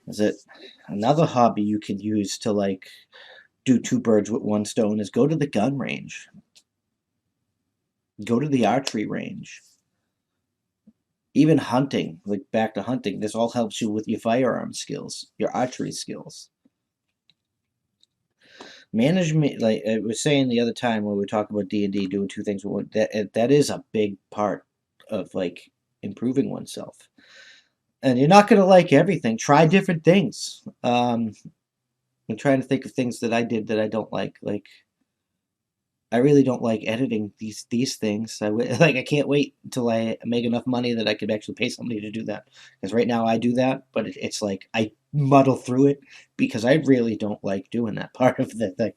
Is it another hobby you can use to like do two birds with one stone is go to the gun range, go to the archery range, even hunting, like back to hunting. This all helps you with your firearm skills, your archery skills. Management, like I was saying the other time when we were talking about D&D, doing two things, that is a big part of like improving oneself. And you're not going to like everything. Try different things. I'm trying to think of things that I did that I don't like. Like I really don't like editing these things. Like I can't wait until I make enough money that I could actually pay somebody to do that. Because right now I do that, but it's like I muddle through it because I really don't like doing that part of the thing.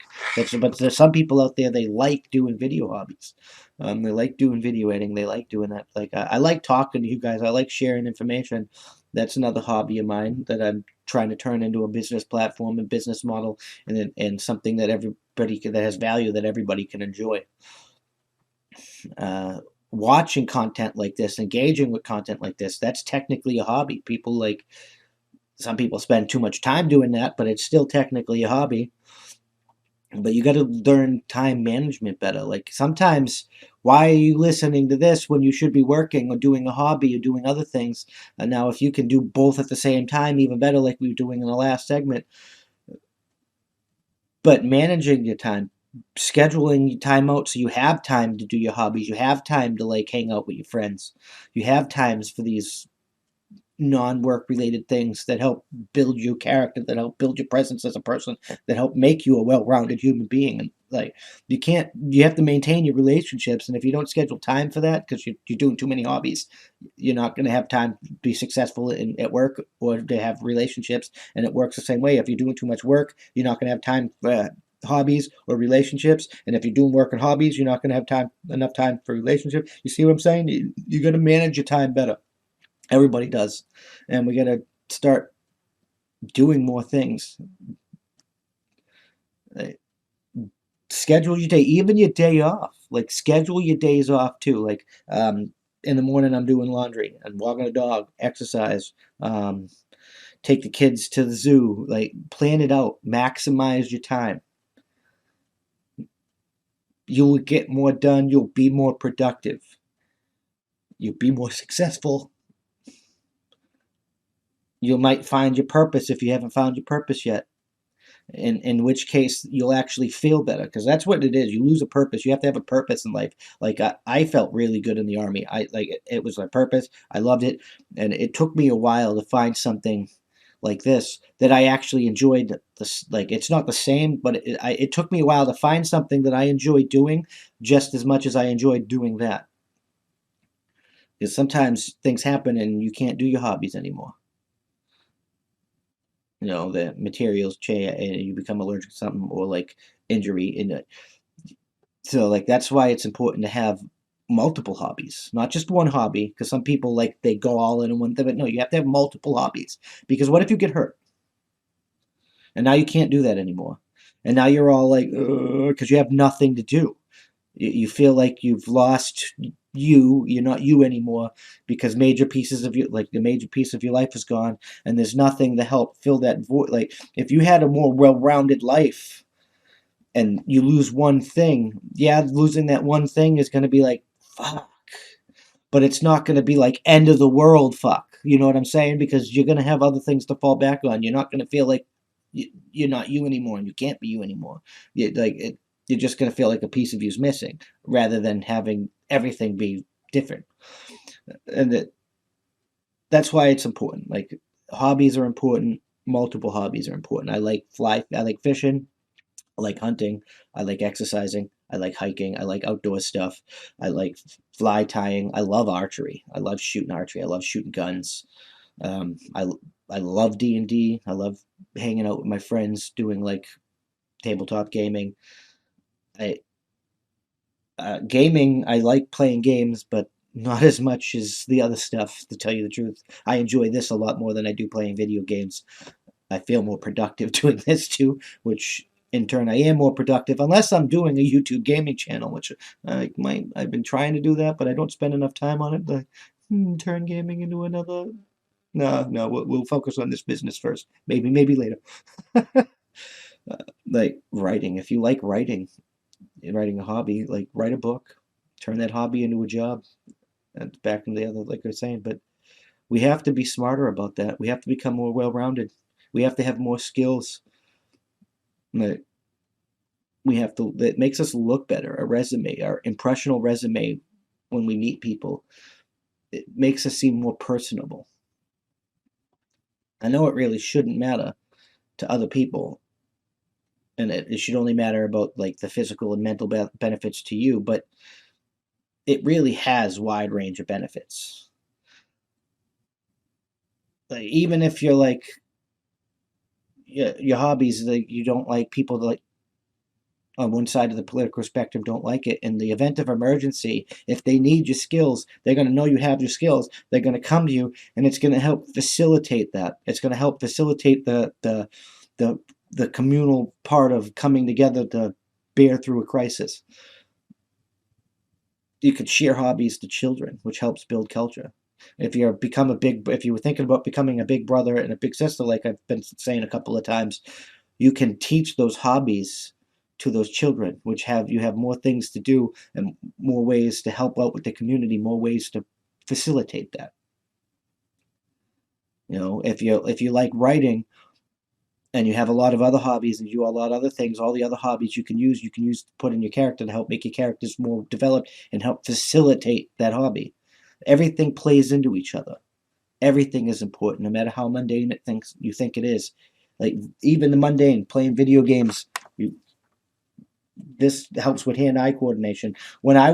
But there's some people out there they like doing video hobbies. They like doing video editing. They like doing that. Like I like talking to you guys. I like sharing information. That's another hobby of mine that I'm trying to turn into a business platform and business model, and something that that has value that everybody can enjoy. Uh, Watching content like this, engaging with content like this, that's technically a hobby. People like some people spend too much time doing that, but it's still technically a hobby. But you got to learn time management better. Like sometimes, why are you listening to this when you should be working or doing a hobby or doing other things? And now, if you can do both at the same time, even better, like we were doing in the last segment. But managing your time, scheduling your time out so you have time to do your hobbies, you have time to like hang out with your friends, you have times for these non-work related things that help build your character, that help build your presence as a person, that help make you a well-rounded human being. And like you have to maintain your relationships, and if you don't schedule time for that because you're doing too many hobbies, you're not going to have time to be successful at work or to have relationships. And it works the same way. If you're doing too much work, you're not going to have time for hobbies or relationships. And if you're doing work and hobbies, you're not going to have enough time for relationships. You see what I'm saying? You got to manage your time better. Everybody does. And we got to start doing more things. Uh, Schedule your day, even your day off. Like, schedule your days off too. Like, in the morning, I'm doing laundry and walking a dog, exercise, um, take the kids to the zoo. Like, plan it out, maximize your time. You'll get more done, you'll be more productive, you'll be more successful. You might find your purpose if you haven't found your purpose yet. In which case you'll actually feel better because that's what it is. You lose a purpose. You have to have a purpose in life. Like I felt really good in the army. I like it was my purpose. I loved it, and it took me a while to find something like this that I actually enjoyed. This like it's not the same, but it took me a while to find something that I enjoyed doing just as much as I enjoyed doing that. Because sometimes things happen and you can't do your hobbies anymore. You know the materials change and you become allergic to something or like injury in it. So like that's why it's important to have multiple hobbies, not just one hobby. Because some people like they go all in one thing, but no, you have to have multiple hobbies. Because what if you get hurt and now you can't do that anymore, and now you're all like, because you have nothing to do. You feel like you've lost you're not you anymore because major pieces of you like the major piece of your life is gone, and there's nothing to help fill that void. Like if you had a more well-rounded life and you lose one thing, yeah, losing that one thing is going to be like fuck, but it's not going to be like end of the world fuck. You know what I'm saying? Because you're going to have other things to fall back on. You're not going to feel like you're not you anymore and you can't be you anymore. You're just going to feel like a piece of you's missing rather than having everything be different. And that's why it's important. Like hobbies are important. Multiple hobbies are important. I like fishing. I like hunting. I like exercising. I like hiking. I like outdoor stuff. I like fly tying. I love archery. I love shooting archery. I love shooting guns. Um, I I love D&D. I love hanging out with my friends doing like tabletop gaming. I Gaming. I like playing games, but not as much as the other stuff. To tell you the truth, I enjoy this a lot more than I do playing video games. I feel more productive doing this too, which in turn I am more productive unless I'm doing a YouTube gaming channel, which I've been trying to do that, but I don't spend enough time on it. Turn gaming into another No, no, we'll focus on this business first. Maybe later. Like writing. If you like writing a hobby, like write a book, turn that hobby into a job. And back in the other, like I was saying, but we have to be smarter about that. We have to become more well-rounded. We have to have more skills. Like, we have to. That makes us look better. Our resume, our impressional resume, when we meet people, it makes us seem more personable. I know it really shouldn't matter to other people, and it should only matter about like the physical and mental benefits to you, but it really has wide range of benefits. Like, even if you're like your hobbies, like you don't like people that like on one side of the political spectrum don't like it. In the event of emergency, if they need your skills, they're going to know you have your skills. They're going to come to you, and it's going to help facilitate that. It's going to help facilitate the the communal part of coming together to bear through a crisis. You could share hobbies to children, which helps build culture. If you were thinking about becoming a big brother and a big sister, like I've been saying a couple of times, you can teach those hobbies to those children, which have you have more things to do and more ways to help out with the community, more ways to facilitate that. If you like writing and you have a lot of other hobbies and you do a lot of other things, all the other hobbies you can use to put in your character to help make your characters more developed and help facilitate that hobby. Everything plays into each other. Everything is important, no matter how mundane you think it is. Like even the mundane, playing video games, you, this helps with hand-eye coordination. When I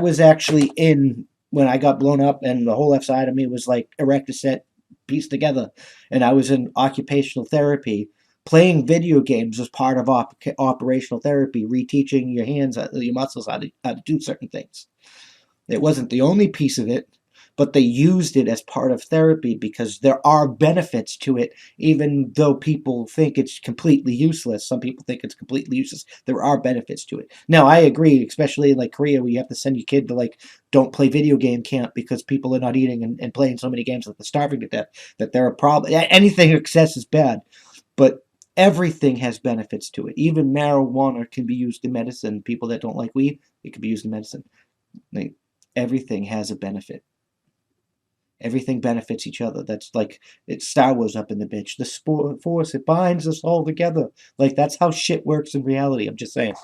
got blown up and the whole left side of me was like erect, set, pieced together, and I was in occupational therapy, playing video games was part of operational therapy, reteaching your hands, your muscles how to do certain things. It wasn't the only piece of it, but they used it as part of therapy because there are benefits to it, even though people think it's completely useless. Some people think it's completely useless. There are benefits to it. Now, I agree, especially in like Korea, where you have to send your kid to like don't play video game camp because people are not eating and playing so many games that they're starving to death. That they're a problem. Anything excess is bad, but everything has benefits to it. Even marijuana can be used in medicine. People that don't like weed, it can be used in medicine. Like, everything has a benefit. Everything benefits each other. That's like it's Star Wars up in the bitch. The sport force, it binds us all together. Like that's how shit works in reality. I'm just saying.